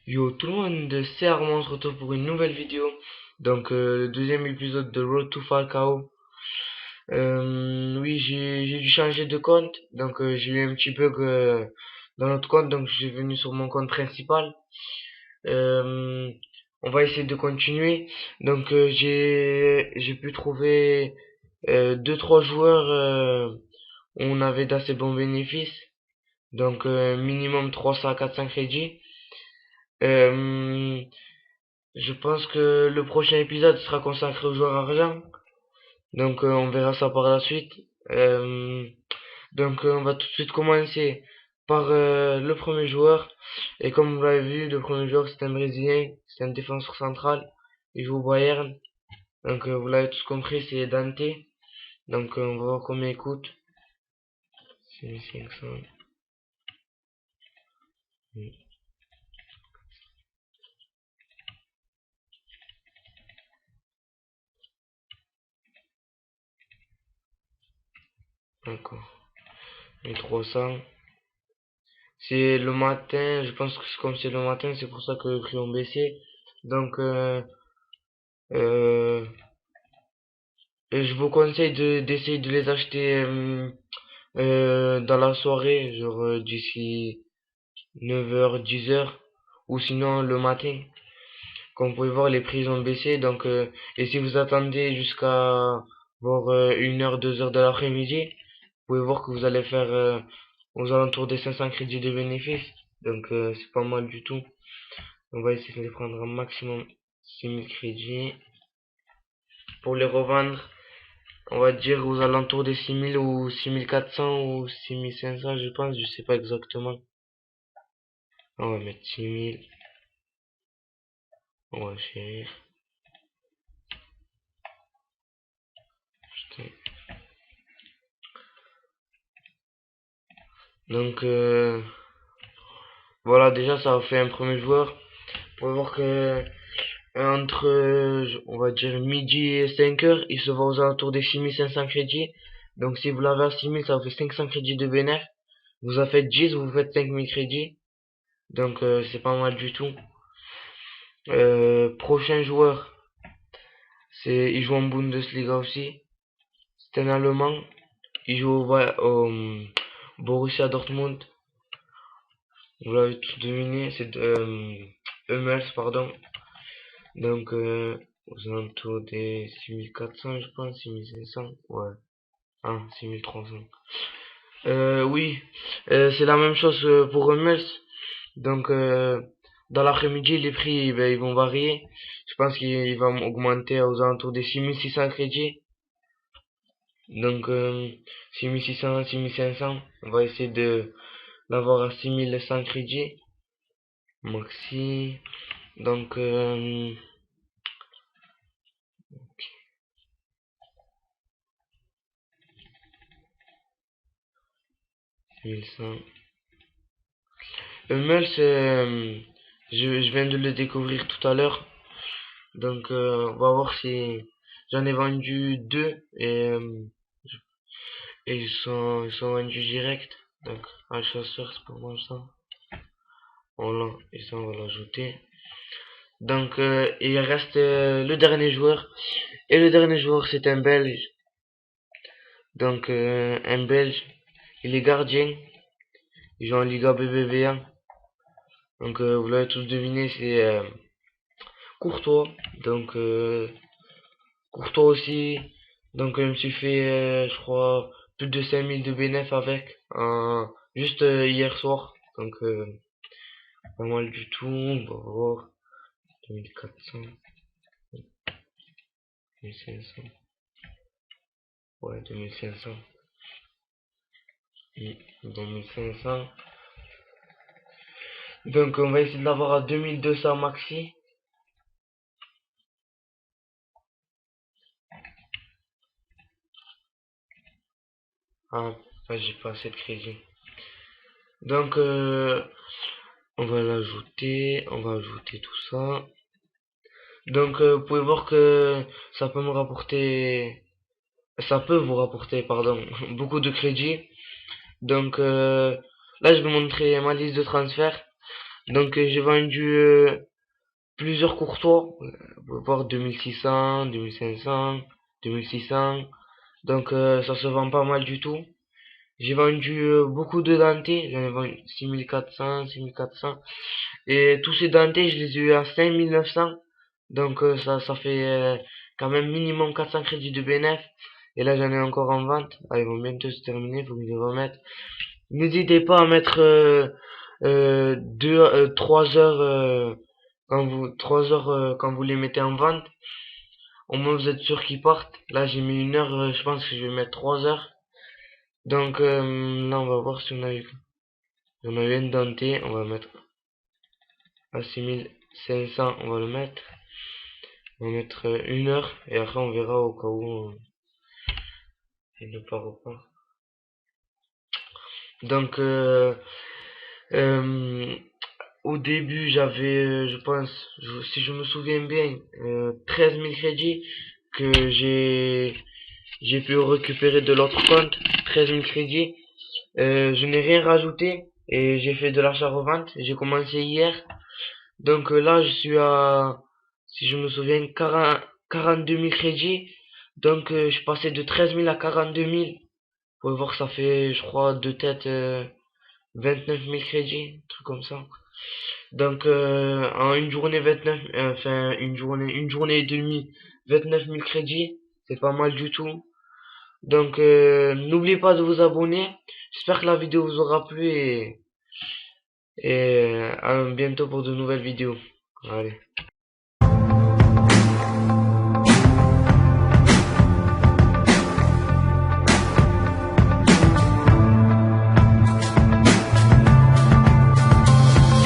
Yo tout le monde, c'est Armand, on se retrouve pour une nouvelle vidéo. Donc le deuxième épisode de Road to Falcao. Oui, j'ai dû changer de compte. Donc j'ai eu un petit bug dans notre compte. Donc je suis venu sur mon compte principal. Euh, on va essayer de continuer. Donc j'ai pu trouver deux trois joueurs où on avait d'assez bons bénéfices. Donc minimum 300 à 400 crédits. Euh, Je pense que le prochain épisode sera consacré aux joueurs argent. Donc on verra ça par la suite. Euh, on va tout de suite commencer par le premier joueur. Et comme vous l'avez vu, le premier joueur c'est un Brésilien, c'est un défenseur central. Il joue au Bayern. Donc vous l'avez tous compris, c'est Dante. Donc on va voir combien il coûte. 6500. D'accord. 1300. C'est le matin, je pense que comme c'est le matin, c'est pour ça que les prix ont baissé. Donc euh, et je vous conseille d'essayer de les acheter dans la soirée, genre d'ici 9h, 10h, ou sinon le matin. Comme vous pouvez voir, les prix ont baissé, donc et si vous attendez jusqu'à voir 1h, 2h de l'après-midi, vous pouvez voir que vous allez faire aux alentours des 500 crédits de bénéfices. Donc c'est pas mal du tout. On va essayer de les prendre un maximum 6000 crédits pour les revendre. On va dire aux alentours des 6000 ou 6400 ou 6500, je pense, je sais pas exactement. On va mettre 6000, on va chérir. Putain. Donc voilà, déjà ça a fait un premier joueur. On va voir que entre, on va dire midi et 5h, il se vend aux alentours des 6500 crédits. Donc si vous l'avez à 6000, ça vous fait 500 crédits de bénéfice. Vous en faites 10, vous faites 5000 crédits. Donc c'est pas mal du tout. Prochain joueur, il joue en Bundesliga aussi. C'est un Allemand. Il joue au Borussia Dortmund. Vous l'avez tous deviné, c'est Hummels, pardon. Donc aux alentours des 6400, je pense, 6500. Ouais. Ah, 6300. Oui, c'est la même chose pour Hummels. Donc dans l'après-midi, les prix ben, ils vont varier. Je pense qu'il va augmenter aux alentours des 6600 crédits. Donc 6600, 6500. On va essayer de l'avoir à 6100 crédits. Maxi. Donc 1100. Hummels, je viens de le découvrir tout à l'heure. Donc on va voir si j'en ai vendu deux et ils sont vendus direct. Donc un chasseur c'est pas mal ça. Voilà, et ça on va l'ajouter. Donc il reste le dernier joueur. Et le dernier joueur c'est un Belge. Donc un Belge, il est gardien. Il joue en Liga BBVA. Donc vous l'avez tous deviné, c'est Courtois. Donc Courtois aussi. Donc je me suis fait, je crois, plus de 5000 de bénéf avec. Juste hier soir. Donc pas mal du tout. On va voir. 2400. 2500. Ouais, 2500. 2500. Donc on va essayer de l'avoir à 2200 maxi. Ah, j'ai pas assez de crédit. Donc on va l'ajouter. On va ajouter tout ça. Donc vous pouvez voir que ça peut me rapporter, ça peut vous rapporter, pardon, beaucoup de crédits. Donc là je vais montrer ma liste de transferts. Donc j'ai vendu plusieurs courtois, on peut voir 2600, 2500, 2600. Donc ça se vend pas mal du tout. J'ai vendu beaucoup de dentés, j'en ai vendu 6400, 6400. Et tous ces dentés, je les ai eu à 5900. Donc ça fait quand même minimum 400 crédits de bénéf. Et là j'en ai encore en vente. Ah, ils vont bientôt se terminer, faut que je les remette. N'hésitez pas à mettre 3 heures quand vous 3 heures quand vous les mettez en vente. Au moins vous êtes sûr qu'ils partent. Là j'ai mis 1 heure, je pense que je vais mettre 3 heures. Donc là on va voir si on a eu une denté, on va mettre à 6500, on va le mettre. On va mettre 1 heure et après on verra au cas où il ne part pas. Donc euh, au début j'avais je pense si je me souviens bien 13 000 crédits que j'ai pu récupérer de l'autre compte. 13 000 crédits. Je n'ai rien rajouté et j'ai fait de l'achat-revente. J'ai commencé hier. Donc là, je suis à, si je me souviens, 42 000 crédits. Donc je suis passé de 13 000 à 42 000. Vous pouvez voir, ça fait, je crois, de tête 29 000 crédits, un truc comme ça. Donc en une journée 29, enfin une journée et demie, 29 000 crédits. C'est pas mal du tout. Donc n'oubliez pas de vous abonner. J'espère que la vidéo vous aura plu et à bientôt pour de nouvelles vidéos. Allez.